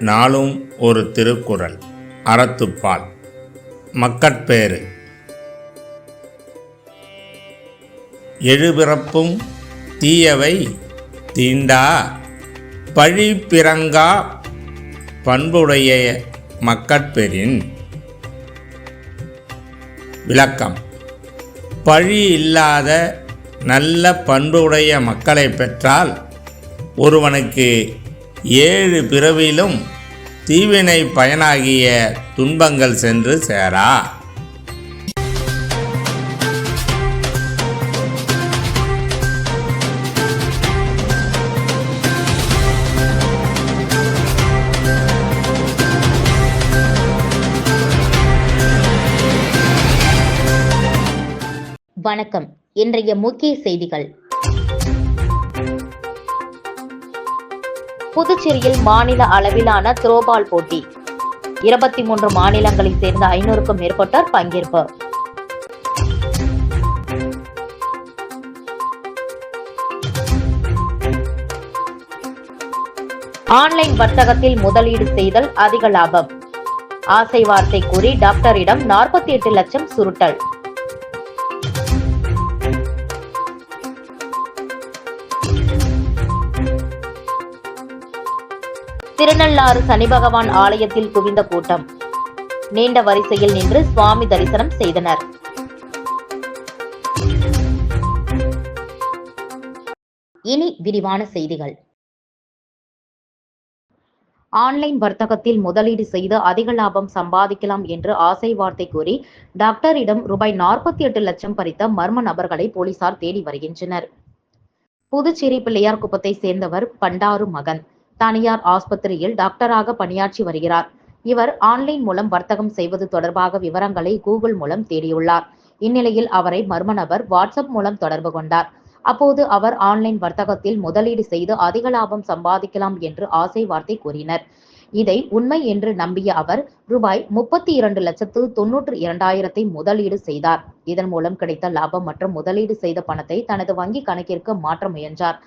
நாளும் ஒரு திருக்குறள். அறத்துப்பால். மக்கட்பேறு. எழுபிறப்பும் தீயவை தீண்டா பழி பிறங்கா பண்புடைய மக்கட்பெறின். விளக்கம். பழி இல்லாத நல்ல பண்புடைய மக்களை பெற்றால் ஒருவனுக்கு 7 பிறவிலும் தீவினை பயனாகிய துன்பங்கள் சென்று சேரா. வணக்கம். இன்றைய முக்கிய செய்திகள். புதுச்சேரியில் மாநில அளவிலான த்ரோபால் போட்டி. 23 மாநிலங்களைச் சேர்ந்த 500க்கும் மேற்பட்டோர் பங்கேற்பு. ஆன்லைன் வர்த்தகத்தில் முதலீடு செய்தல் அதிக லாபம். ஆசை வார்த்தை கூறி டாக்டரிடம் 48 லட்சம் சுருட்டல். திருநள்ளாறு சனி பகவான் ஆலயத்தில் குவிந்த கூட்டம். நீண்ட வரிசையில் நின்று சுவாமி தரிசனம் செய்தனர். இனி விரிவான செய்திகள். ஆன்லைன் வர்த்தகத்தில் முதலீடு செய்து அதிக லாபம் சம்பாதிக்கலாம் என்று ஆசை வார்த்தை கூறி டாக்டரிடம் ₹48 லட்சம் பறித்த மர்ம நபர்களை போலீசார் தேடி வருகின்றனர். புதுச்சேரி பிள்ளையார்குப்பத்தை சேர்ந்தவர் பண்டாரு மகன். தனியார் ஆஸ்பத்திரியில் டாக்டராக பணியாற்றி வருகிறார். இவர் ஆன்லைன் மூலம் வர்த்தகம் செய்வது தொடர்பாக விவரங்களை கூகுள் மூலம் தேடியுள்ளார். இந்நிலையில் அவரை மர்ம நபர் வாட்ஸ்அப் மூலம் தொடர்பு கொண்டார். அப்போது அவர் ஆன்லைன் வர்த்தகத்தில் முதலீடு செய்து அதிக லாபம் சம்பாதிக்கலாம் என்று ஆசை வார்த்தை கூறினர். இதை உண்மை என்று நம்பிய அவர் ₹32,92,200 முதலீடு செய்தார். இதன் மூலம் கிடைத்த லாபம் மற்றும் முதலீடு செய்த பணத்தை தனது வங்கி கணக்கிற்கு மாற்ற முயன்றார்.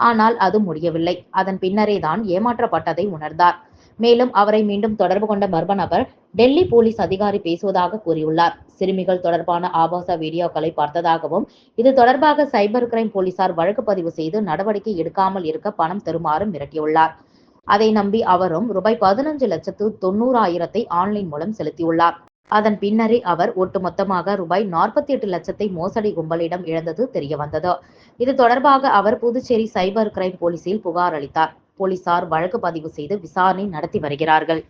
ஆனால் அது முடியவில்லை. அதன் பின்னரே தான் ஏமாற்றப்பட்டதை உணர்ந்தார். மேலும் அவரை மீண்டும் தொடர்பு கொண்ட மர்ம நபர் டெல்லி போலீஸ் அதிகாரி பேசுவதாக கூறியுள்ளார். சிறுமிகள் தொடர்பான ஆபாச வீடியோக்களை பார்த்ததாகவும் இது தொடர்பாக சைபர் கிரைம் போலீசார் வழக்கு பதிவு செய்து நடவடிக்கை எடுக்காமல் இருக்க பணம் தருமாறு மிரட்டியுள்ளார். அதை நம்பி அவரும் ₹15,90,000 ஆன்லைன் மூலம் செலுத்தியுள்ளார். அதன் பின்னரே அவர் ஒட்டுமொத்தமாக ₹48 லட்சத்தை மோசடி கும்பலிடம் இழந்தது தெரியவந்தது. இது தொடர்பாக அவர் புதுச்சேரி சைபர் கிரைம் போலீசில் புகார் அளித்தார். போலீசார் வழக்கு பதிவு செய்து விசாரணை நடத்தி வருகிறார்கள்.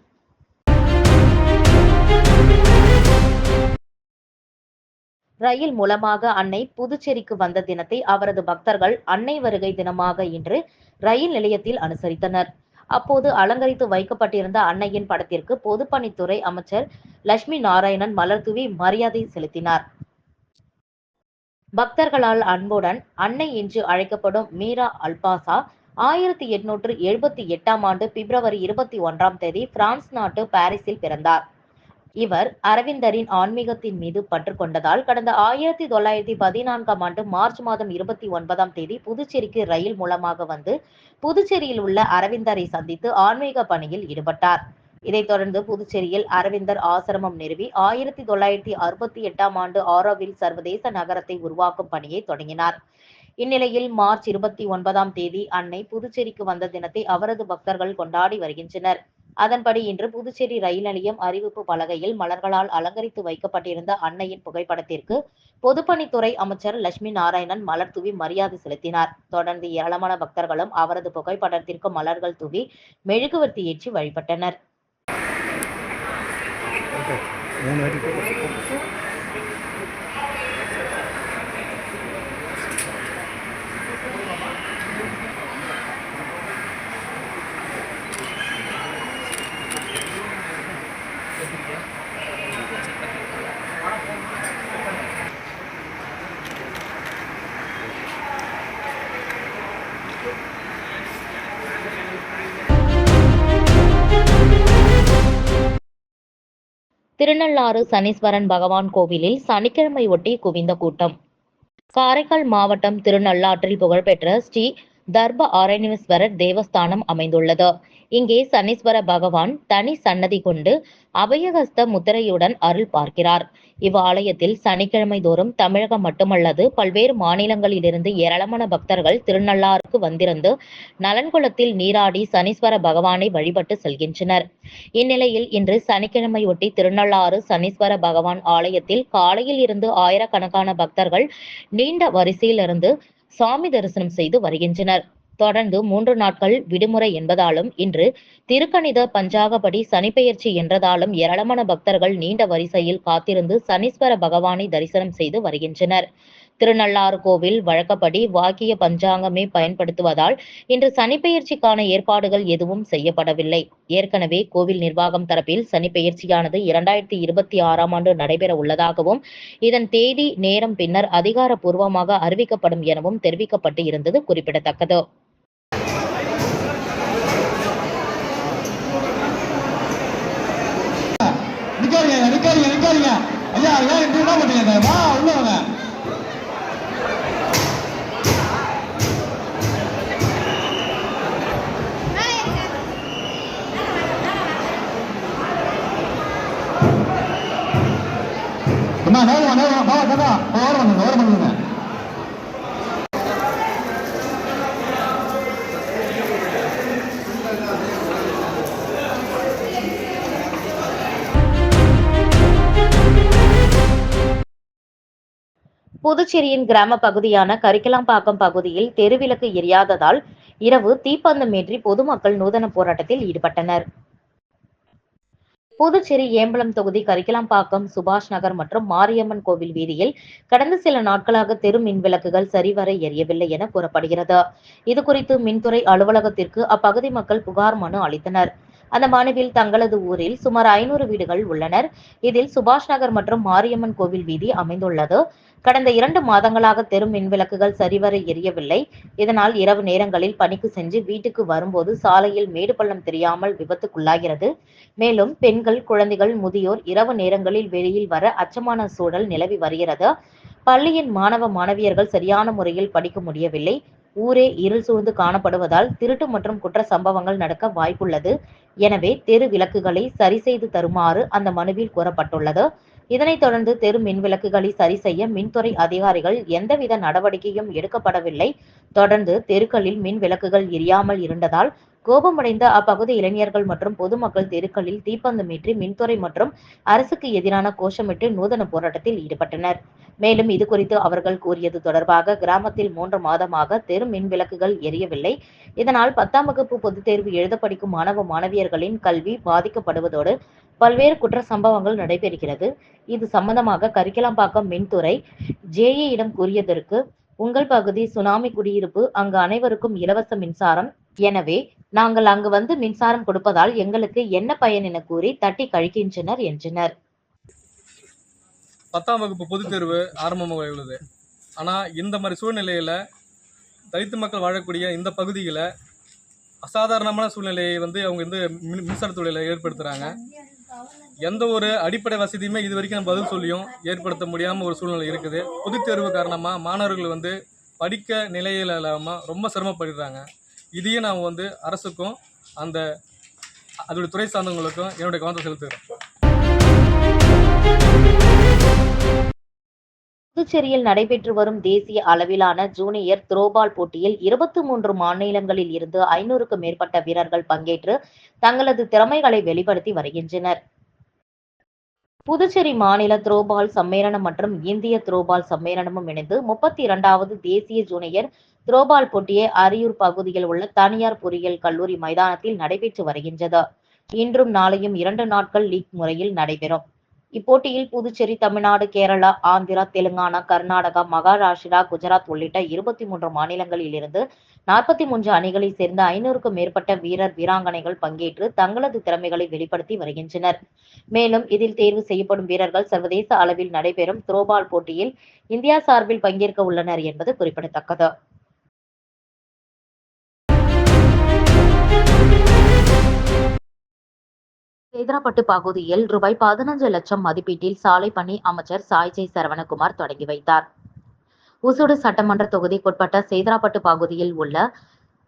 ரயில் மூலமாக அன்னை புதுச்சேரிக்கு வந்த தினத்தை அவரது பக்தர்கள் அன்னை வருகை தினமாக இன்று ரயில் நிலையத்தில் அனுசரித்தனர். அப்போது அலங்கரித்து வைக்கப்பட்டிருந்த அன்னையின் படத்திற்கு பொதுப்பணித்துறை அமைச்சர் லட்சுமி நாராயணன் மலர் தூவி மரியாதை செலுத்தினார். பக்தர்களால் அன்புடன் அன்னை என்று அழைக்கப்படும் மீரா அல்பாசா 1878ஆம் ஆண்டு பிப்ரவரி 21ஆம் தேதி பிரான்ஸ் நாட்டு பாரிஸில் பிறந்தார். இவர் அரவிந்தரின் ஆன்மீகத்தின் மீது பற்று கொண்டதால் கடந்த 1914ஆம் ஆண்டு மார்ச் மாதம் 29ஆம் தேதி புதுச்சேரிக்கு ரயில் மூலமாக வந்து புதுச்சேரியில் உள்ள அரவிந்தரை சந்தித்து ஆன்மீக பணியில் ஈடுபட்டார். இதைத் தொடர்ந்து புதுச்சேரியில் அரவிந்தர் ஆசிரமம் நிறுவி 1968ஆம் ஆண்டு ஆரோவில் சர்வதேச நகரத்தை உருவாக்கும் பணியை தொடங்கினார். இந்நிலையில் மார்ச் 29ஆம் தேதி அன்னை புதுச்சேரிக்கு வந்த தினத்தை அவரது பக்தர்கள் கொண்டாடி வருகின்றனர். அதன்படி இன்று புதுச்சேரி ரயில் நிலையம் அறிவிப்பு பலகையில் மலர்களால் அலங்கரித்து வைக்கப்பட்டிருந்த அன்னையின் புகைப்படத்திற்கு பொதுப்பணித்துறை அமைச்சர் லட்சுமி நாராயணன் மலர் தூவி மரியாதை செலுத்தினார். தொடர்ந்து ஏராளமான பக்தர்களும் அவரது புகைப்படத்திற்கு மலர்கள் தூவி மெழுகுவர்த்தி ஏற்றி வழிபட்டனர். திருநள்ளாறு சனீஸ்வரன் பகவான் கோவிலில் சனிக்கிழமை ஒட்டி குவிந்த கூட்டம். காரைக்கால் மாவட்டம் திருநள்ளாற்றில் புகழ்பெற்ற ஸ்ரீ தர்ப ஆரண்யேஸ்வரர் தேவஸ்தானம் அமைந்துள்ளது. இங்கே சனீஸ்வர பகவான் தனி சன்னதி கொண்டு அபயஹஸ்த முத்திரையுடன் அருள் பார்க்கிறார். இவ்வாலயத்தில் சனிக்கிழமை தோறும் தமிழகம் மட்டுமல்லது பல்வேறு மாநிலங்களிலிருந்து ஏராளமான பக்தர்கள் திருநள்ளாறுக்கு வந்திருந்து நலன்குளத்தில் நீராடி சனீஸ்வர பகவானை வழிபட்டு செல்கின்றனர். இந்நிலையில் இன்று சனிக்கிழமையொட்டி திருநள்ளாறு சனீஸ்வர பகவான் ஆலயத்தில் காலையில் இருந்து ஆயிரக்கணக்கான பக்தர்கள் நீண்ட வரிசையிலிருந்து சாமி தரிசனம் செய்து வருகின்றனர். தொடர்ந்து 3 நாட்கள் விடுமுறை என்பதாலும் இன்று திருக்கணித பஞ்சாகப்படி சனிப்பெயர்ச்சி என்றதாலும் ஏராளமான பக்தர்கள் நீண்ட வரிசையில் காத்திருந்து சனீஸ்வர பகவானை தரிசனம் செய்து வருகின்றனர். திருநள்ளாறு கோவில் வழக்கப்படி வாக்கிய பஞ்சாங்கமே பயன்படுத்துவதால் இன்று சனிப்பெயர்ச்சிக்கான ஏற்பாடுகள் எதுவும் செய்யப்படவில்லை. ஏற்கனவே கோவில் நிர்வாகம் தரப்பில் சனிப்பெயர்ச்சியானது 2026ஆம் ஆண்டு நடைபெற உள்ளதாகவும் இதன் தேதி நேரம் பின்னர் அதிகாரப்பூர்வமாக அறிவிக்கப்படும் எனவும் தெரிவிக்கப்பட்டு இருந்தது குறிப்பிடத்தக்கது. நிக்காதீங்க ஐயா ஏன் இப்படி என்ன பண்ணீங்க? வா உள்ள வாங்க. நேரம் பண்ணுங்க. புதுச்சேரியின் கிராம பகுதியான கரிக்கலாம்பாக்கம் பகுதியில் தெருவிளக்கு எரியாததால் இரவு தீப்பந்தம் ஏற்றி பொதுமக்கள் நூதன போராட்டத்தில் ஈடுபட்டனர். புதுச்சேரி ஏம்பலம் தொகுதி கரிக்கலாம்பாக்கம் சுபாஷ் நகர் மற்றும் மாரியம்மன் கோவில் வீதியில் கடந்த சில நாட்களாக தெரு மின் விளக்குகள் சரிவர எரியவில்லை என கூறப்படுகிறது. இதுகுறித்து மின்துறை அலுவலகத்திற்கு அப்பகுதி மக்கள் புகார் மனு அளித்தனர். அந்த மனுவில் தங்களது ஊரில் சுமார் 500 வீடுகள் உள்ளனர். இதில் சுபாஷ் நகர் மற்றும் மாரியம்மன் கோவில் வீதி அமைந்துள்ளது. கடந்த 2 மாதங்களாக தெரு மின்விளக்குகள் சரிவர எரியவில்லை. இதனால் இரவு நேரங்களில் பணிக்கு சென்று வீட்டுக்கு வரும்போது சாலையில் மேடு பள்ளம் தெரியாமல் விபத்துக்குள்ளாகிறது. மேலும் பெண்கள், குழந்தைகள், முதியோர் இரவு நேரங்களில் வெளியில் வர அச்சமான சூழல் நிலவி வருகிறது. பள்ளியின் மாணவ மாணவியர்கள் சரியான முறையில் படிக்க முடியவில்லை. ஊரே இருள் சூழ்ந்து காணப்படுவதால் திருட்டு மற்றும் குற்ற சம்பவங்கள் நடக்க வாய்ப்புள்ளது. எனவே தெரு விளக்குகளை சரி செய்து தருமாறு அந்த மனுவில் கூறப்பட்டுள்ளது. இதனைத் தொடர்ந்து தெரு மின்விளக்குகளை சரி செய்ய மின்துறை அதிகாரிகள் எந்தவித நடவடிக்கையும் எடுக்கப்படவில்லை. தொடர்ந்து தெருக்களில் மின் விளக்குகள் எரியாமல் இருந்ததால் கோபமடைந்த அப்பகுதி இளைஞர்கள் மற்றும் பொதுமக்கள் தெருக்களில் தீப்பந்தமேற்றி மின்துறை மற்றும் அரசுக்கு எதிரான கோஷமிட்டு நூதன போராட்டத்தில் ஈடுபட்டனர். மேலும் இதுகுறித்து அவர்கள் கூறியது தொடர்பாக கிராமத்தில் 3 மாதமாக தெரு மின் விளக்குகள் எரியவில்லை. இதனால் 10ஆம் வகுப்பு பொதுத் தேர்வு எழுத படிக்கும் மாணவ மாணவியர்களின் கல்வி பாதிக்கப்படுவதோடு பல்வேறு குற்ற சம்பவங்கள் நடைபெறுகிறது. இது சம்பந்தமாக கரிக்கலாம்பாக்கம் மின்துறை ஜேஇயிடம் கூறியதற்கு, உங்கள் பகுதி சுனாமி குடியிருப்பு, அங்கு அனைவருக்கும் இலவச மின்சாரம், எனவே நாங்கள் அங்கு வந்து மின்சாரம் கொடுப்பதால் எங்களுக்கு என்ன பயன் என கூறி தட்டி கழிக்கின்றனர் என்றனர். 10ஆம் வகுப்பு பொதுத் தேர்வு ஆரம்பமாக உள்ளது. ஆனால் இந்த மாதிரி சூழ்நிலையில் தலித்து மக்கள் வாழக்கூடிய இந்த பகுதியில் அசாதாரணமான சூழ்நிலையை அவங்க மின்சாரத்துறையில் ஏற்படுத்துகிறாங்க. எந்த ஒரு அடிப்படை வசதியுமே இது வரைக்கும் பதில் சொல்லியும் ஏற்படுத்த முடியாமல் ஒரு சூழ்நிலை இருக்குது. பொதுத் தேர்வு காரணமாக மாணவர்கள் படிக்க நிலையில் இல்லாமல் ரொம்ப சிரமப்படுறாங்க. இதையும் நான் அரசுக்கும் அதோடைய துறை சார்ந்தவங்களுக்கும் என்னுடைய கவனத்தை செலுத்துகிறேன். புதுச்சேரியில் நடைபெற்று வரும் தேசிய அளவிலான ஜூனியர் த்ரோபால் போட்டியில் 23 மாநிலங்களில் இருந்து 500க்கும் மேற்பட்ட வீரர்கள் பங்கேற்று தங்களது திறமைகளை வெளிப்படுத்தி வருகின்றனர். புதுச்சேரி மாநில த்ரோபால் சம்மேளனம் மற்றும் இந்திய த்ரோபால் சம்மேளனமும் இணைந்து 32வது தேசிய ஜூனியர் த்ரோபால் போட்டியை அரியூர் பகுதியில் உள்ள தனியார் பொறியியல் கல்லூரி மைதானத்தில் நடைபெற்று வருகின்றது. இன்றும் நாளையும் 2 நாட்கள் லீக் முறையில் நடைபெறும். இப்போட்டியில் புதுச்சேரி, தமிழ்நாடு, கேரளா, ஆந்திரா, தெலுங்கானா, கர்நாடகா, மகாராஷ்டிரா, குஜராத் உள்ளிட்ட 23 மாநிலங்களில் இருந்து 43 அணிகளை சேர்ந்த 500க்கும் மேற்பட்ட வீரர் வீராங்கனைகள் பங்கேற்று தங்களது திறமைகளை வெளிப்படுத்தி வருகின்றனர். மேலும் இதில் தேர்வு செய்யப்படும் வீரர்கள் சர்வதேச அளவில் நடைபெறும் த்ரோபால் போட்டியில் இந்தியா சார்பில் பங்கேற்க உள்ளனர் என்பது குறிப்பிடத்தக்கது. சேதராப்பட்டு பகுதியில் ரூபாய் 15 லட்சம் மதிப்பீட்டில் சாலை பணி அமைச்சர் சாய்ஜை சரவணகுமார் தொடங்கி வைத்தார். ஊசுடு சட்டமன்ற தொகுதிக்குட்பட்ட சேதராப்பட்டு பகுதியில் உள்ள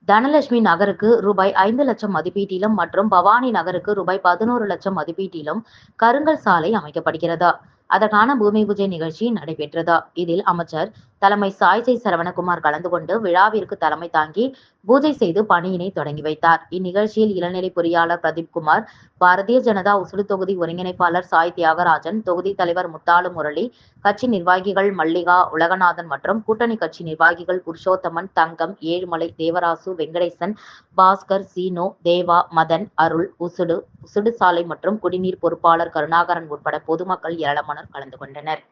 தனலட்சுமி நகருக்கு ரூபாய் 5 லட்சம் மதிப்பீட்டிலும் மற்றும் பவானி நகருக்கு ரூபாய் 11 லட்சம் மதிப்பீட்டிலும் கருங்கல் சாலை அமைக்கப்படுகிறது. அதற்கான பூமி பூஜை நிகழ்ச்சி நடைபெற்றது. இதில் அமைச்சர் தலைமை சாய்ஜை சரவணகுமார் கலந்து கொண்டு விழாவிற்கு தலைமை தாங்கி பூஜை செய்து பணியினை தொடங்கி வைத்தார். இந்நிகழ்ச்சியில் இளநிலை பொறியாளர் பிரதீப் குமார், பாரதிய ஜனதா உசுடு தொகுதி ஒருங்கிணைப்பாளர் சாய் தியாகராஜன், தொகுதி தலைவர் முத்தாலு முரளி, கட்சி நிர்வாகிகள் மல்லிகா, உலகநாதன் மற்றும் கூட்டணி கட்சி நிர்வாகிகள் புருஷோத்தமன், தங்கம், ஏழுமலை, தேவராசு, வெங்கடேசன், பாஸ்கர், சீனோ, தேவா, மதன், அருள், உசுடு சாலை மற்றும் குடிநீர் பொறுப்பாளர் கருணாகரன் உட்பட பொதுமக்கள் ஏராளமானோர் கலந்து கொண்டனர்.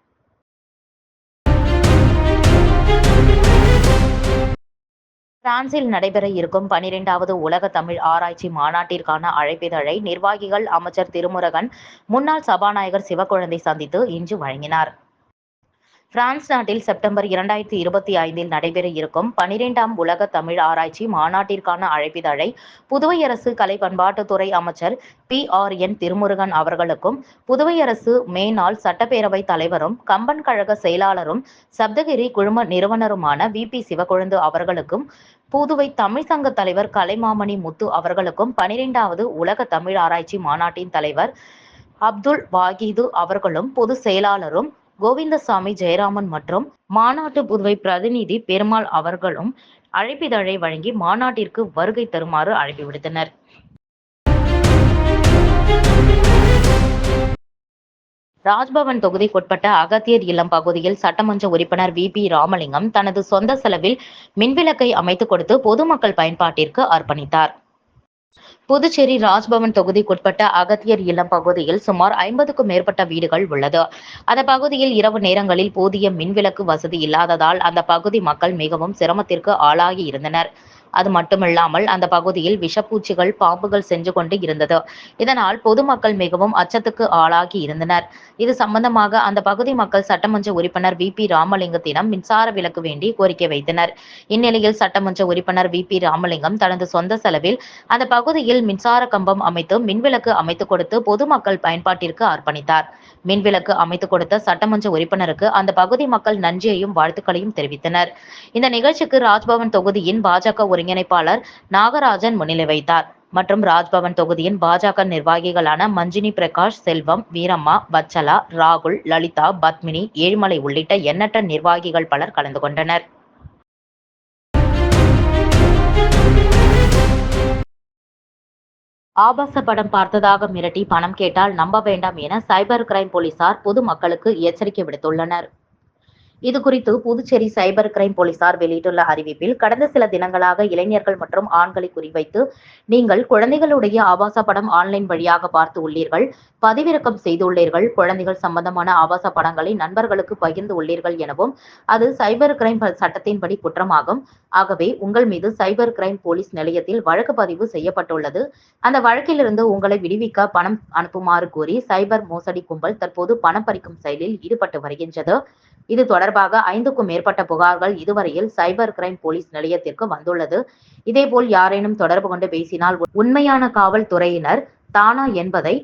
பிரான்சில் நடைபெற இருக்கும் 12வது உலக தமிழ் ஆராய்ச்சி மாநாட்டிற்கான அழைப்பிதழை நிர்வாகிகள் அமைச்சர் திருமுருகன், முன்னாள் சபாநாயகர் சிவக்குழந்தை சந்தித்து இன்று வழங்கினார். பிரான்ஸ் நாட்டில் செப்டம்பர் 2025 நடைபெற இருக்கும் 12ஆம் உலக தமிழ் ஆராய்ச்சி மாநாட்டிற்கான அழைப்பிதழை புதுவை அரசு கலை பண்பாட்டுத்துறை அமைச்சர் PRN திருமுருகன் அவர்களுக்கும், புதுவை அரசு மேனாள் சட்டப்பேரவை தலைவரும் கம்பன் கழக செயலாளரும் சப்தகிரி குழும நிறுவனருமான VP சிவக்கொழுந்து அவர்களுக்கும், புதுவை தமிழ் சங்க தலைவர் கலைமாமணி முத்து அவர்களுக்கும் 12வது உலக தமிழ் ஆராய்ச்சி மாநாட்டின் தலைவர் அப்துல் வாகிது அவர்களும், பொதுச் செயலாளரும் கோவிந்தசாமி ஜெயராமன் மற்றும் மாநாட்டு புதுவை பிரதிநிதி பெருமாள் அவர்களும் அழைப்பிதழை வழங்கி மாநாட்டிற்கு வருகை தருமாறு அழைப்பு விடுத்தனர். ராஜ்பவன் தொகுதிக்குட்பட்ட அகத்தியர் இல்லம் பகுதியில் சட்டமன்ற உறுப்பினர் VP ராமலிங்கம் தனது சொந்த செலவில் மின்விளக்கை அமைத்துக் கொடுத்து பொதுமக்கள் பயன்பாட்டிற்கு அர்ப்பணித்தார். புதுச்சேரி ராஜ்பவன் தொகுதிக்குட்பட்ட அகத்தியர் இல்லம் பகுதியில் சுமார் 50க்கும் மேற்பட்ட வீடுகள் உள்ளது. அந்த பகுதியில் இரவு நேரங்களில் போதிய மின்விளக்கு வசதி இல்லாததால் அந்த பகுதி மக்கள் மிகவும் சிரமத்திற்கு ஆளாகி இருந்தனர். அது மட்டுமில்லாமல் அந்த பகுதியில் விஷப்பூச்சிகள், பாம்புகள் சென்று கொண்டு இருந்தது. இதனால் பொதுமக்கள் மிகவும் அச்சத்துக்கு ஆளாகி இருந்தனர். இது சம்பந்தமாக அந்த பகுதி மக்கள் சட்டமன்ற உறுப்பினர் VP ராமலிங்கத்திடம் மின்சார விளக்கு வேண்டி கோரிக்கை வைத்தனர். இந்நிலையில் சட்டமன்ற உறுப்பினர் VP ராமலிங்கம் தனது சொந்த செலவில் அந்த பகுதியில் மின்சார கம்பம் அமைத்து மின்விளக்கு அமைத்துக் கொடுத்து பொதுமக்கள் பயன்பாட்டிற்கு அர்ப்பணித்தார். மின்விளக்கு அமைத்துக் கொடுத்த சட்டமன்ற உறுப்பினருக்கு அந்த பகுதி மக்கள் நன்றியையும் வாழ்த்துக்களையும் தெரிவித்தனர். இந்த நிகழ்ச்சிக்கு ராஜ்பவன் தொகுதியின் பாஜக ஒருங்கிணைப்பாளர் நாகராஜன் முன்னிலை வைத்தார் மற்றும் ராஜ்பவன் தொகுதியின் பாஜக நிர்வாகிகளான மஞ்சினி பிரகாஷ், செல்வம், வீரம்மா, வச்சலா, ராகுல், லலிதா, பத்மினி, ஏழுமலை உள்ளிட்ட எண்ணற்ற நிர்வாகிகள் பலர் கலந்து கொண்டனர். ஆபாச படம் பார்த்ததாக மிரட்டி பணம் கேட்டால் நம்ப வேண்டாம் என சைபர் கிரைம் போலீசார் பொதுமக்களுக்கு எச்சரிக்கை விடுத்துள்ளனர். இதுகுறித்து புதுச்சேரி சைபர் கிரைம் போலீசார் வெளியிட்டுள்ள அறிவிப்பில், கடந்த சில தினங்களாக இளைஞர்கள் மற்றும் ஆண்களை குறிவைத்து நீங்கள் குழந்தைகளுடைய ஆபாச படம் ஆன்லைன் வழியாக பார்த்து உள்ளீர்கள், பதிவிறக்கம் செய்துள்ளீர்கள், குழந்தைகள் சம்பந்தமான ஆபாச படங்களை நண்பர்களுக்கு பகிர்ந்து உள்ளீர்கள் எனவும் அது சைபர் கிரைம் சட்டத்தின்படி குற்றமாகும். ஆகவே உங்கள் மீது சைபர் கிரைம் போலீஸ் நிலையத்தில் வழக்கு பதிவு செய்யப்பட்டுள்ளது. அந்த வழக்கிலிருந்து உங்களை விடுவிக்க பணம் அனுப்புமாறு கூறி சைபர் மோசடி கும்பல் தற்போது பணம் பறிக்கும் செயலில் ஈடுபட்டு வருகின்றது. இது தொடர்பாக 5க்கும் மேற்பட்ட புகார்கள் இதுவரையில் சைபர் கிரைம் போலீஸ் நிலையத்திற்கு வந்துள்ளது. இதேபோல் யாரேனும் தொடர்பு கொண்டு பேசினால் உண்மையான காவல்துறையினர் தானா என்பதை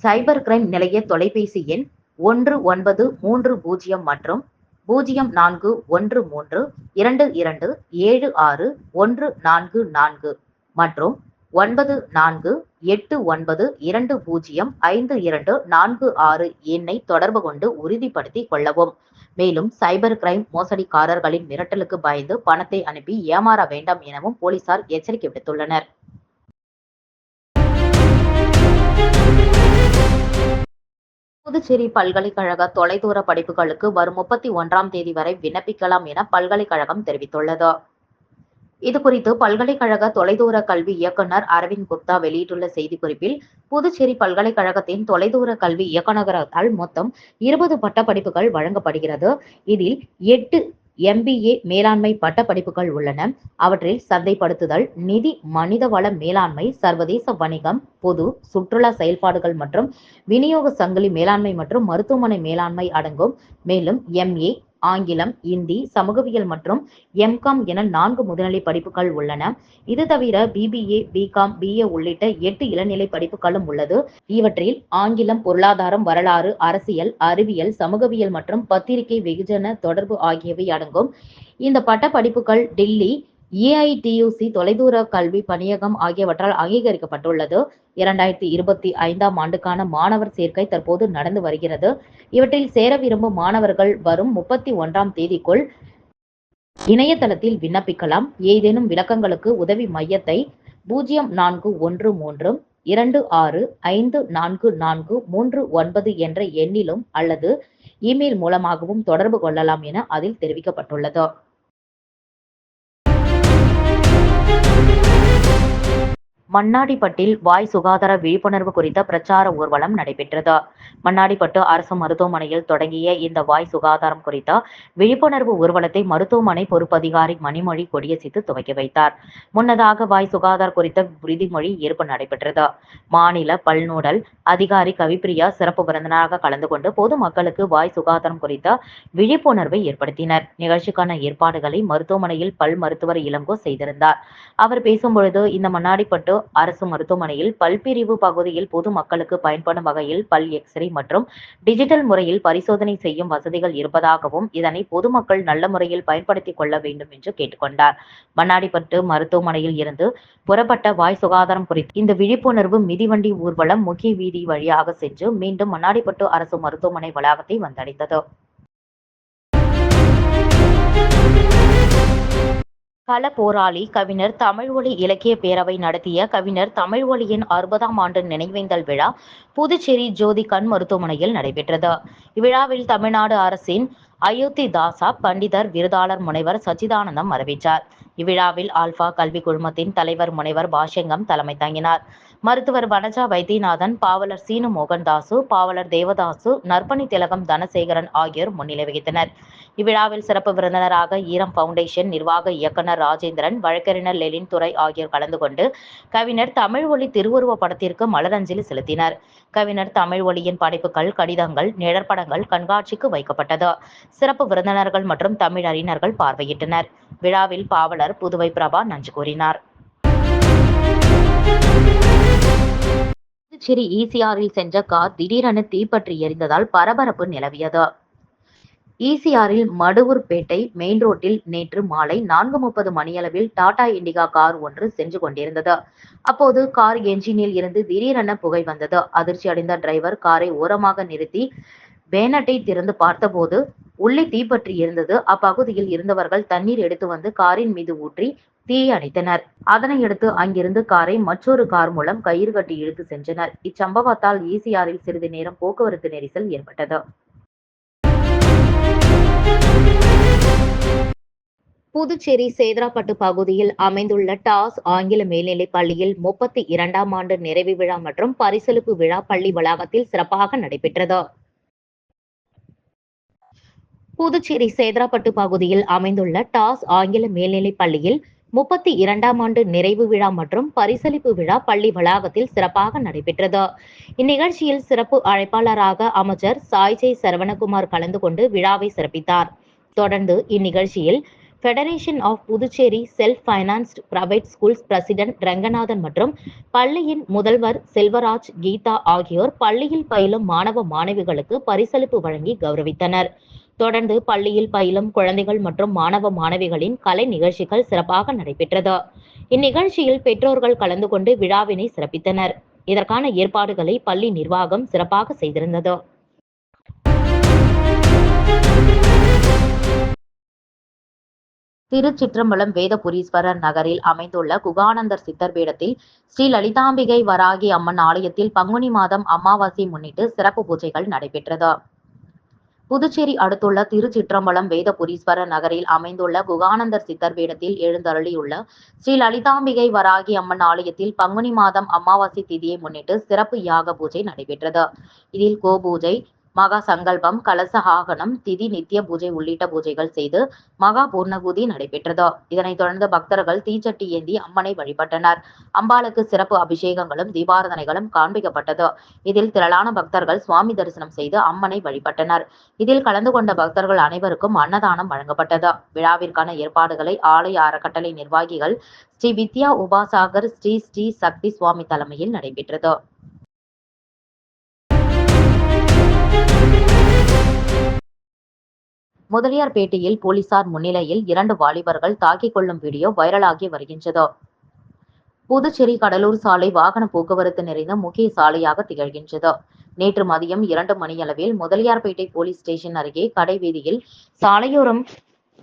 சைபர் கிரைம் நிலைய தொலைபேசி எண் 1930 மற்றும் 0413227614 மற்றும் 9489205246 எண்ணை தொடர்பு கொண்டு உறுதிப்படுத்திக் கொள்ளவும். மேலும் சைபர் கிரைம் மோசடிக்காரர்களின் மிரட்டலுக்கு பயந்து பணத்தை அனுப்பி ஏமாற வேண்டாம் எனவும் போலீசார் எச்சரிக்கை விடுத்துள்ளனர். புதுச்சேரி பல்கலைக்கழக தொலைதூர படிப்புகளுக்கு வரும் 31ஆம் தேதி வரை விண்ணப்பிக்கலாம் என பல்கலைக்கழகம் தெரிவித்துள்ளது. இதுகுறித்து பல்கலைக்கழக தொலைதூர கல்வி இயக்குனர் அரவிந்த் குப்தா வெளியிட்டுள்ள செய்திக்குறிப்பில், புதுச்சேரி பல்கலைக்கழகத்தின் தொலைதூர கல்வி இயக்குநரகத்தால் மொத்தம் 20 பட்டப்படிப்புகள் வழங்கப்படுகிறது. இதில் 8 MBA மேலாண்மை பட்டப்படிப்புகள் உள்ளன. அவற்றில் சந்தைப்படுத்துதல், நிதி, மனிதவள மேலாண்மை, சர்வதேச வணிகம், பொது, சுற்றுலா செயல்பாடுகள் மற்றும் விநியோக சங்கிலி மேலாண்மை மற்றும் மருத்துவமனை மேலாண்மை அடங்கும். மேலும் MA ஆங்கிலம், இந்தி, சமூகவியல் மற்றும் MCOM என 4 முதுநிலை படிப்புகள் உள்ளன. இது தவிர BBA, BCom, BA உள்ளிட்ட 8 இளநிலை படிப்புகளும் உள்ளது. இவற்றில் ஆங்கிலம், பொருளாதாரம், வரலாறு, அரசியல், அறிவியல், சமூகவியல் மற்றும் பத்திரிகை வெகுஜன தொடர்பு ஆகியவை அடங்கும். இந்த பட்ட படிப்புகள் டில்லி EITUC தொலைதூர கல்வி பணியகம் ஆகியவற்றால் அங்கீகரிக்கப்பட்டுள்ளது. 2025ஆம் ஆண்டுக்கான மாணவர் சேர்க்கை தற்போது நடந்து வருகிறது. இவற்றில் சேர விரும்பும் மாணவர்கள் வரும் 31ஆம் தேதிக்குள் இணையதளத்தில் விண்ணப்பிக்கலாம். ஏதேனும் விளக்கங்களுக்கு உதவி மையத்தை 041326544439 என்ற எண்ணிலும் அல்லது இமெயில் மூலமாகவும் தொடர்பு கொள்ளலாம் என அதில் தெரிவிக்கப்பட்டுள்ளது. மண்ணாடிப்பட்டில் வாய் சுகாதார விழிப்புணர்வு குறித்த பிரச்சார ஊர்வலம் நடைபெற்றது. மண்ணாடிப்பட்டு அரசு மருத்துவமனையில் தொடங்கிய இந்த வாய் சுகாதாரம் குறித்த விழிப்புணர்வு ஊர்வலத்தை மருத்துவமனை பொறுப்பதிகாரி மணிமொழி கொடியசைத்து துவக்கி வைத்தார். முன்னதாக வாய் சுகாதார குறித்த உறுதிமொழி ஏற்பு நடைபெற்றது. மாநில பல்நோடல் அதிகாரி கவிப்பிரியா சிறப்பு விருந்தினராக கலந்து கொண்டு பொதுமக்களுக்கு வாய் சுகாதாரம் குறித்த விழிப்புணர்வை ஏற்படுத்தினர். நிகழ்ச்சிக்கான ஏற்பாடுகளை மருத்துவமனையில் பல் மருத்துவர் இளங்கோ செய்திருந்தார். அவர் பேசும்பொழுது, இந்த மண்ணாடிப்பட்டு அரசு மருத்துவமனையில் பல்பிரிவு பகுதியில் பொதுமக்களுக்கு பயன்படும் வகையில் பல் எக்ஸ்ரே மற்றும் டிஜிட்டல் முறையில் பரிசோதனை செய்யும் வசதிகள் இருப்பதாகவும் இதனை பொதுமக்கள் நல்ல முறையில் பயன்படுத்திக் கொள்ள வேண்டும் என்று கேட்டுக்கொண்டார். மண்ணாடிப்பட்டு மருத்துவமனையில் இருந்து புறப்பட்ட வாய் சுகாதாரம் குறித்து இந்த விழிப்புணர்வு மிதிவண்டி ஊர்வலம் முக்கிய வீதி வழியாக சென்று மீண்டும் மண்ணாடிப்பட்டு அரசு மருத்துவமனை வளாகத்தை வந்தடைந்தது. கள போராளி கவிஞர் தமிழ்ஒலி இலக்கிய பேரவை நடத்திய கவிஞர் தமிழ்ஒலியின் 60ஆம் ஆண்டு நினைவேந்தல் விழா புதுச்சேரி ஜோதி கண் மருத்துவமனையில் நடைபெற்றது. இவ்விழாவில் தமிழ்நாடு அரசின் அயோத்திதாசா பண்டிதர் விருதாளர் முனைவர் சச்சிதானந்தம் வரவேற்றார். இவ்விழாவில் ஆல்பா கல்வி குழுமத்தின் தலைவர் முனைவர் பாஷ்யங்கம் தலைமை தாங்கினார். மருத்துவர் வனஜா வைத்தியநாதன், பாவலர் சீனு மோகன்தாசு, பாவலர் தேவதாசு, நற்பணி திலகம் தனசேகரன் ஆகியோர் முன்னிலை வகித்தனர். இவ்விழாவில் சிறப்பு விருந்தினராக ஈரம் பவுண்டேஷன் நிர்வாக இயக்குனர் ராஜேந்திரன், வழக்கறிஞர் லெலின் துரை ஆகியோர் கலந்து கொண்டு கவிஞர் தமிழ்ஒலி திருவுருவ படத்திற்கு மலரஞ்சலி செலுத்தினர். கவிஞர் தமிழ்ஒலியின் படைப்புகள், கடிதங்கள், நிழற்படங்கள் கண்காட்சிக்கு வைக்கப்பட்டது. சிறப்பு விருந்தினர்கள் மற்றும் தமிழ் அறிஞர்கள் பார்வையிட்டனர். விழாவில் பாவலர் புதுவை பிரபா நன்றி கூறினார். புதுச்சேரி ECRல் சென்ற கார் திடீரென தீப்பற்றி எரிந்ததால் பரபரப்பு நிலவியது. ECRல் மடுவூர்பேட்டை மெயின் ரோட்டில் நேற்று மாலை 4:30 மணியளவில் டாடா இண்டிகா கார் ஒன்று சென்று கொண்டிருந்தது. அப்போது கார் என்ஜினில் இருந்து திடீரென புகை வந்தது. அதிர்ச்சி அடைந்த டிரைவர் காரை ஓரமாக நிறுத்தி பேனட்டை திறந்து பார்த்தபோது உள்ளே தீப்பற்றி இருந்தது. அப்பகுதியில் இருந்தவர்கள் தண்ணீர் எடுத்து வந்து காரின் மீது ஊற்றி தீயை அணைத்தனர். அதனையடுத்து அங்கிருந்து காரை மற்றொரு கார் மூலம் கயிறு கட்டி இழுத்து சென்றனர். இச்சம்பவத்தால் ECRல் சிறிது நேரம் போக்குவரத்து நெரிசல் ஏற்பட்டது. புதுச்சேரி சேதராப்பட்டு பகுதியில் அமைந்துள்ள டாஸ் ஆங்கில மேல்நிலைப் பள்ளியில் 32ஆம் ஆண்டு நிறைவு விழா மற்றும் பரிசளிப்பு விழா பள்ளி வளாகத்தில் சிறப்பாக நடைபெற்றது. புதுச்சேரி சேதராப்பட்டு பகுதியில் அமைந்துள்ள டாஸ் ஆங்கில மேல்நிலைப் பள்ளியில் 32ஆம் ஆண்டு நிறைவு விழா மற்றும் பரிசளிப்பு விழா பள்ளி வளாகத்தில் சிறப்பாக நடைபெற்றது. இந்நிகழ்ச்சியில் சிறப்பு அழைப்பாளராக அமைச்சர் சாய்ஜே சரவணகுமார் கலந்து கொண்டு விழாவை சிறப்பித்தார். தொடர்ந்து இந்நிகழ்ச்சியில் federation of Puducherry self financed private schools president Ranganathan மற்றும் பள்ளியின் முதல்வர் செல்வராஜ், கீதா ஆகியோர் பள்ளியில் பயிலும் மாணவ மாணவிகளுக்கு பரிசளிப்பு வழங்கி கௌரவித்தனர். தொடர்ந்து பள்ளியில் பயிலும் குழந்தைகள் மற்றும் மாணவ மாணவிகளின் கலை நிகழ்ச்சிகள் சிறப்பாக நடைபெற்றது. இந்நிகழ்ச்சியில் பெற்றோர்கள் கலந்து கொண்டு விழாவினை சிறப்பித்தனர். இதற்கான ஏற்பாடுகளை பள்ளி நிர்வாகம் சிறப்பாக செய்திருந்தது. திருச்சிற்றம்பலம் வேதபுரீஸ்வரர் நகரில் அமைந்துள்ள குகானந்தர் சித்தர் பீடத்தில் ஸ்ரீ லலிதாம்பிகை வராகி அம்மன் ஆலயத்தில் பங்குனி மாதம் அமாவாசை முன்னிட்டு சிறப்பு பூஜைகள் நடைபெற்றது. புதுச்சேரி அடுத்துள்ள திருச்சிற்றம்பலம் வேதபுரீஸ்வரர் நகரில் அமைந்துள்ள குகானந்தர் சித்தர் பீடத்தில் எழுந்தருளியுள்ள ஸ்ரீ லலிதாம்பிகை வராகி அம்மன் ஆலயத்தில் பங்குனி மாதம் அமாவாசை திதியை முன்னிட்டு சிறப்பு யாக பூஜை நடைபெற்றது. இதில் கோபூஜை, மகா சங்கல்பம், கலச ஆகனம், திதி நித்திய பூஜை உள்ளிட்ட பூஜைகள் செய்து மகா பூர்ணகுதி நடைபெற்றது. இதனைத் தொடர்ந்து பக்தர்கள் தீச்சட்டி ஏந்தி அம்மனை வழிபட்டனர். அம்பாளுக்கு சிறப்பு அபிஷேகங்களும் தீபாராதனைகளும் காண்பிக்கப்பட்டது. இதில் திரளான பக்தர்கள் சுவாமி தரிசனம் செய்து அம்மனை வழிபட்டனர். இதில் கலந்து கொண்ட பக்தர்கள் அனைவருக்கும் அன்னதானம் வழங்கப்பட்டது. விழாவிற்கான ஏற்பாடுகளை ஆலய அறக்கட்டளை நிர்வாகிகள் ஸ்ரீ வித்யா உபாசகர் ஸ்ரீ ஸ்ரீ சக்தி சுவாமி தலைமையில் நடைபெற்றது. முதலியார்பேட்டையில் போலீசார் முன்னிலையில் 2 வாலிபர்கள் தாக்கிக் கொள்ளும் வீடியோ வைரலாகி வருகின்றது. புதுச்சேரி கடலூர் சாலை வாகன போக்குவரத்து நிறைந்த முக்கிய சாலையாக திகழ்கின்றது. நேற்று மதியம் 2 மணியளவில் முதலியார்பேட்டை போலீஸ் ஸ்டேஷன் அருகே கடை வீதியில் சாலையோரம்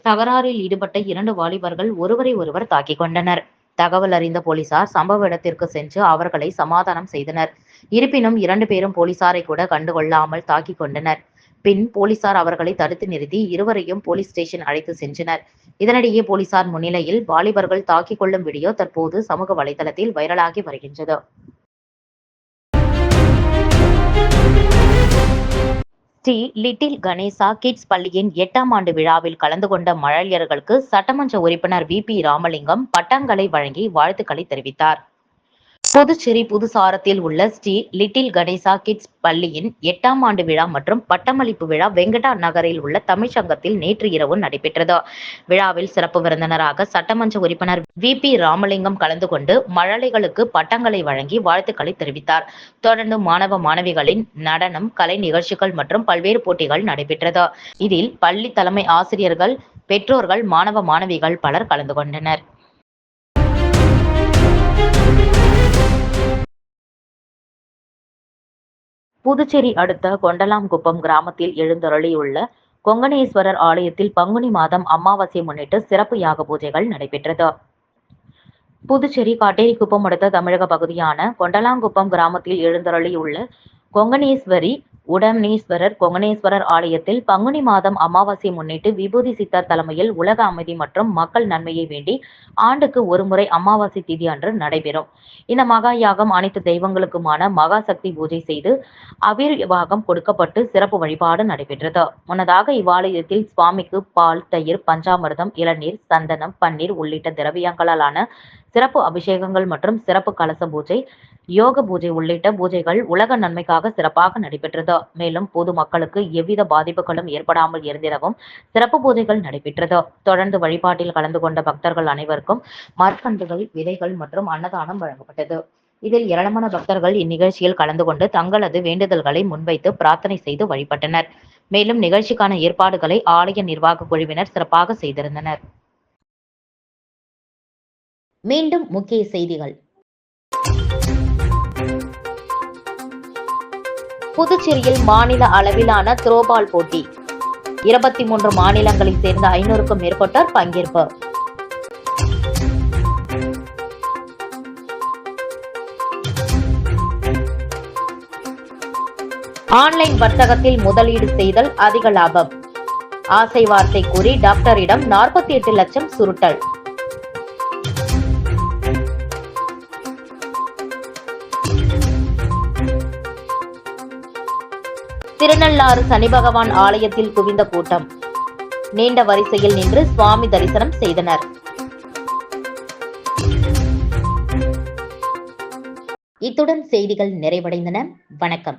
தகராறில் ஈடுபட்ட 2 வாலிபர்கள் ஒருவரை ஒருவர் தாக்கிக் கொண்டனர். தகவல் அறிந்த போலீசார் சம்பவ இடத்திற்கு சென்று அவர்களை சமாதானம் செய்தனர். இருப்பினும் 2 பேரும் போலீசாரை கூட கண்டுகொள்ளாமல் தாக்கிக் கொண்டனர். பின் போலீசார் அவர்களை தடுத்து நிறுத்தி இருவரையும் போலீஸ் ஸ்டேஷன் அழைத்து சென்றனர். இதனிடையே போலீசார் முன்னிலையில் வாலிபர்கள் தாக்கிக் கொள்ளும் வீடியோ தற்போது சமூக வலைதளத்தில் வைரலாகி வருகின்றது. ஸ்ரீ லிட்டில் கணேசா கிட்ஸ் பள்ளியின் 8ஆம் ஆண்டு விழாவில் கலந்து கொண்ட மழலையர்களுக்கு சட்டமன்ற உறுப்பினர் VP ராமலிங்கம் பட்டங்களை வழங்கி வாழ்த்துக்களை தெரிவித்தார். புதுச்சேரி புதுசாரத்தில் உள்ள ஸ்ரீ லிட்டில் கணேசா கிட்ஸ் பள்ளியின் 8ஆம் ஆண்டு விழா மற்றும் பட்டமளிப்பு விழா வெங்கடா நகரில் உள்ள தமிழ்ச்சங்கத்தில் நேற்று இரவு நடைபெற்றது. விழாவில் சிறப்பு விருந்தினராக சட்டமன்ற உறுப்பினர் VP ராமலிங்கம் கலந்து கொண்டு மழலைகளுக்கு பட்டங்களை வழங்கி வாழ்த்துக்களை தெரிவித்தார். தொடர்ந்து மாணவ மாணவிகளின் நடனம், கலை நிகழ்ச்சிகள் மற்றும் பல்வேறு போட்டிகள் நடைபெற்றது. இதில் பள்ளி தலைமை ஆசிரியர்கள், பெற்றோர்கள், மாணவ மாணவிகள் பலர் கலந்து கொண்டனர். புதுச்சேரி அடுத்த கொண்டலாங்குப்பம் கிராமத்தில் எழுந்தருளியுள்ள கொங்கணேஸ்வரர் ஆலயத்தில் பங்குனி மாதம் அமாவாசையை முன்னிட்டு சிறப்பு யாக பூஜைகள் நடைபெற்றது. புதுச்சேரி காட்டேரிக்குப்பம் அடுத்த தமிழக பகுதியான கொண்டலாங்குப்பம் கிராமத்தில் எழுந்தருளியுள்ள கொங்கணேஸ்வரி உடனேஸ்வரர் கொங்கணேஸ்வரர் ஆலயத்தில் பங்குனி மாதம் அமாவாசையை முன்னிட்டு விபூதி சித்தர் தலைமையில் உலக அமைதி மற்றும் மக்கள் நன்மையை வேண்டி ஆண்டுக்கு ஒருமுறை அமாவாசை திதி அன்று நடைபெறும். இந்த மகா யாகம் அனைத்து தெய்வங்களுக்குமான மகா சக்தி பூஜை செய்து அபிர்வாகம் கொடுக்கப்பட்டு சிறப்பு வழிபாடு நடைபெற்றது. முன்னதாக இவ்வாலயத்தில் சுவாமிக்கு பால், தயிர், பஞ்சாமிர்தம், இளநீர், சந்தனம், பன்னீர் உள்ளிட்ட திரவியங்களாலான சிறப்பு அபிஷேகங்கள் மற்றும் சிறப்பு கலச பூஜை, யோக பூஜை உள்ளிட்ட பூஜைகள் உலக நன்மைக்காக சிறப்பாக நடைபெற்றது. மேலும் பொது மக்களுக்கு எவ்வித பாதிப்புகளும் ஏற்படாமல் இருந்திடவும் சிறப்பு பூஜைகள் நடைபெற்றது. தொடர்ந்து வழிபாட்டில் கலந்து கொண்ட பக்தர்கள் அனைவருக்கும் மரக்கன்றுகள், விதைகள் மற்றும் அன்னதானம் வழங்கப்பட்டது. இதில் ஏராளமான பக்தர்கள் இந்நிகழ்ச்சியில் கலந்து கொண்டு தங்களது வேண்டுதல்களை முன்வைத்து பிரார்த்தனை செய்து வழிபட்டனர். மேலும் நிகழ்ச்சிக்கான ஏற்பாடுகளை ஆலய நிர்வாக குழுவினர் சிறப்பாக செய்திருந்தனர். மீண்டும் முக்கிய செய்திகள். புதுச்சேரியில் மாநில அளவிலான த்ரோபால் போட்டி. 23 மாநிலங்களைச் சேர்ந்த 500க்கும் மேற்பட்டோர் பங்கேற்பு. ஆன்லைன் வர்த்தகத்தில் முதலீடு செய்தல் அதிக லாபம். ஆசை வார்த்தை கூறி டாக்டரிடம் 48 லட்சம் சுருட்டல். திருநள்ளாறு சனி பகவான் ஆலயத்தில் குவிந்த கூட்டம். நீண்ட வரிசையில் நின்று சுவாமி தரிசனம் செய்தனர். இத்துடன் செய்திகள் நிறைவடைந்தன. வணக்கம்.